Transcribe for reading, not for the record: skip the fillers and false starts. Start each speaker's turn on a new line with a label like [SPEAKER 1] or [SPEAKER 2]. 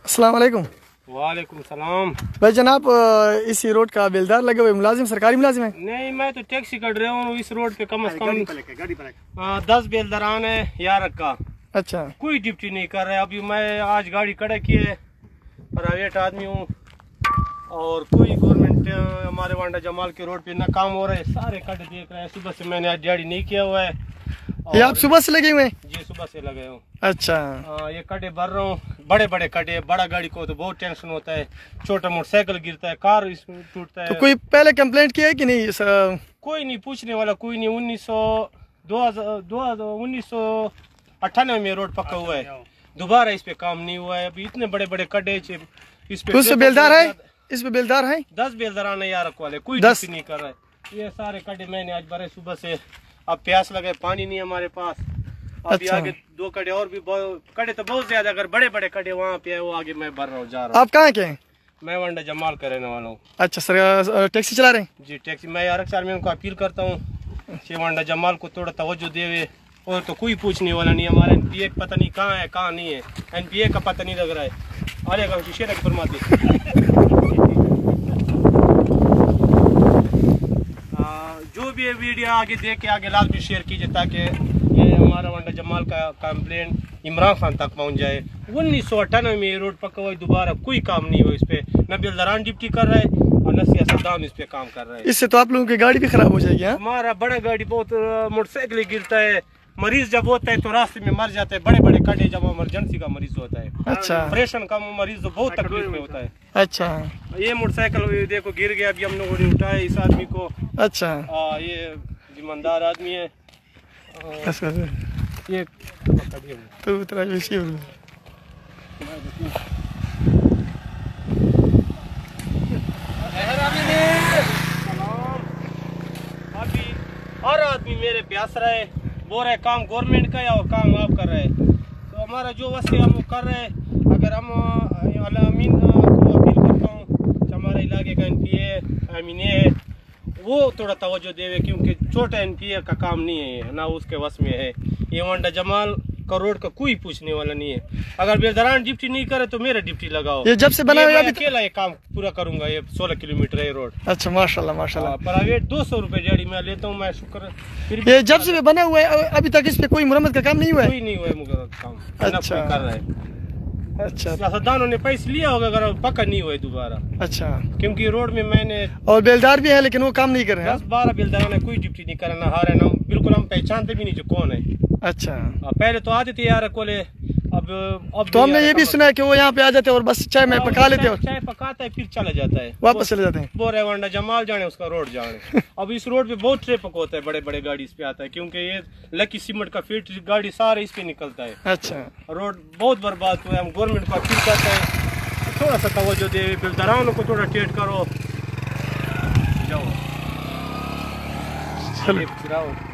[SPEAKER 1] अस्सलाम वालेकुम।
[SPEAKER 2] वालेकुम सलाम।
[SPEAKER 1] भाई जनाब इसी रोड का बेलदार लगे हुए मुलाजिम सरकारी मुलाजिम है?
[SPEAKER 2] नहीं, मैं तो टैक्सी कर रहा हूँ। इस रोड पे कम से कम 10 बेलदारान है यार का।
[SPEAKER 1] अच्छा,
[SPEAKER 2] कोई ड्यूटी नहीं कर रहा है। अभी मैं आज गाड़ी खड़ा की है, प्राइवेट आदमी हूँ और कोई गवर्नमेंट हमारे वांडा जमाल के रोड पे ना काम हो रहा है। सारे कट देख रहे हैं। सुबह से मैंने आज दिहाड़ी नहीं किया हुआ है।
[SPEAKER 1] ये आप सुबह से लगे हुए हैं?
[SPEAKER 2] जी, सुबह से लगे हूँ।
[SPEAKER 1] अच्छा,
[SPEAKER 2] ये कटे भर रहा हूँ। बड़े बड़े कटे, बड़ा गाड़ी को तो बहुत टेंशन होता है। छोटा मोटरसाइकिल गिरता है, कार इसमें टूटता है।
[SPEAKER 1] तो कोई पहले कंप्लेंट किया है कि नहीं?
[SPEAKER 2] कोई नहीं पूछने वाला, कोई नहीं। 1998 में रोड पक्का हुआ है, दोबारा इस पे काम नहीं हुआ है। अभी इतने बड़े बड़े कटे इस पे
[SPEAKER 1] बेलदार है, इस पे बेलदार है
[SPEAKER 2] 10 बेलदारान है यार वाले, कोई ड्यूटी नहीं कर रहा है। ये सारे कटे मैंने आज भरे सुबह से। अब प्यास लगे, पानी नहीं है हमारे पास। अभी
[SPEAKER 1] अच्छा।
[SPEAKER 2] आगे 2 कटे और भी, कटे तो बहुत ज्यादा, अगर बड़े बड़े कटे वहाँ पे है वो आगे मैं भर रहा हूँ, जा रहा हूँ।
[SPEAKER 1] आप कहाँ के हैं?
[SPEAKER 2] मैं वांडा जमाल का रहने वाला हूँ।
[SPEAKER 1] अच्छा सर, टैक्सी चला रहे हैं?
[SPEAKER 2] जी, टैक्सी। मैं यार में उनको अपील करता हूँ कि वांडा जमाल को थोड़ा तवज्जो देवे। और तो कोई पूछने वाला नहीं। हमारा NPA पता नहीं कहाँ है कहाँ नहीं है। NPA का पता नहीं लग रहा है। अरे शेर फरमाते जो भी ये वीडियो आगे देख के आगे लाजमी शेयर कीजिए ताकि ये हमारा वांडा जमाल का कंप्लेंट इमरान खान तक पहुंच जाए। 1998 में ये रोड पक्का हुआ, दोबारा कोई काम नहीं हुआ इस पे। न बेलदारान ड्यूटी कर रहा है और न सियासतदान इस पे काम कर रहा है।
[SPEAKER 1] इससे तो आप लोगों की गाड़ी भी खराब हो जाएगी।
[SPEAKER 2] हमारा बड़ा गाड़ी बहुत, मोटरसाइकिल गिरता है। मरीज जब होता है तो रास्ते में मर जाते हैं। बड़े बड़े कटे जब इमरजेंसी का मरीज होता है,
[SPEAKER 1] अच्छा,
[SPEAKER 2] ऑपरेशन का मरीज तो बहुत तकलीफ में होता है।
[SPEAKER 1] अच्छा, ये
[SPEAKER 2] मोटरसाइकिल देखो गिर गया, अभी हम लोगों ने उठाया इस आदमी को।
[SPEAKER 1] अच्छा,
[SPEAKER 2] ये जिम्मेदार आदमी है। ये
[SPEAKER 1] तो
[SPEAKER 2] अभी हर आदमी मेरे प्यास रहा है, बोल रहे काम गवर्नमेंट का या काम आप कर रहे हैं। तो हमारा जो वस्ते हम कर रहे हैं। अगर हम अमीन को अपील करता हूँ, हमारे इलाके का NPA अमीन है, वो थोड़ा तवज्जो देवे, क्योंकि छोटा NPA का काम नहीं है ना, उसके वश में है। ये वांडा जमाल का रोड का कोई पूछने वाला नहीं है। अगर बेलदारान ड्यूटी नहीं करे तो मेरा ड्यूटी लगाओ।
[SPEAKER 1] ये जब से बना हुआ है
[SPEAKER 2] अकेला ये काम पूरा करूंगा। ये 16 किलोमीटर है रोड।
[SPEAKER 1] अच्छा, माशाल्लाह माशाल्लाह।
[SPEAKER 2] प्राइवेट 200 रुपए दिहाड़ी मैं लेता हूँ। मैं शुक्र फिर
[SPEAKER 1] ये जब से बना हुआ है अभी तक इस पे कोई मुरम्मत का काम नहीं हुआ है?
[SPEAKER 2] कोई नहीं हुआ है मुकम्मल काम।
[SPEAKER 1] अच्छा,
[SPEAKER 2] कर रहा है।
[SPEAKER 1] अच्छा,
[SPEAKER 2] सियासतदानों ने पैसे लिया होगा अगर पक्का नहीं हुआ है दोबारा।
[SPEAKER 1] अच्छा,
[SPEAKER 2] क्योंकि रोड में मैंने
[SPEAKER 1] और बेलदार भी है लेकिन वो काम नहीं कर रहे हैं।
[SPEAKER 2] 10-12 बेलदारों ने कोई ड्यूटी नहीं करा, ना हारे ना बिल्कुल। हम पहचानते भी नहीं जो कौन है।
[SPEAKER 1] अच्छा,
[SPEAKER 2] पहले तो आते थे यार कोले। अब
[SPEAKER 1] तो हमने ये भी सुना है कि वो यहाँ पे आ जाते हैं और बस चाय में पका लेते हैं,
[SPEAKER 2] चाय पकाता है फिर चला जाता है,
[SPEAKER 1] वापस चले जाते हैं।
[SPEAKER 2] बोल रहे वांडा जमाल जाने उसका रोड जाने। अब इस रोड पे बहुत ट्रैफिक होता है, बड़े बड़े गाड़ी इस पे आता है, क्योंकि ये लकी सीमेंट का फैक्ट्री गाड़ी सारे इस पे निकलता है।
[SPEAKER 1] अच्छा,
[SPEAKER 2] रोड बहुत बर्बाद हुआ है। हम गवर्नमेंट को अपील करते हैं थोड़ा सा तवज्जो दे, बेलदारानों को थोड़ा ट्रीट करो। जाओ, चलो।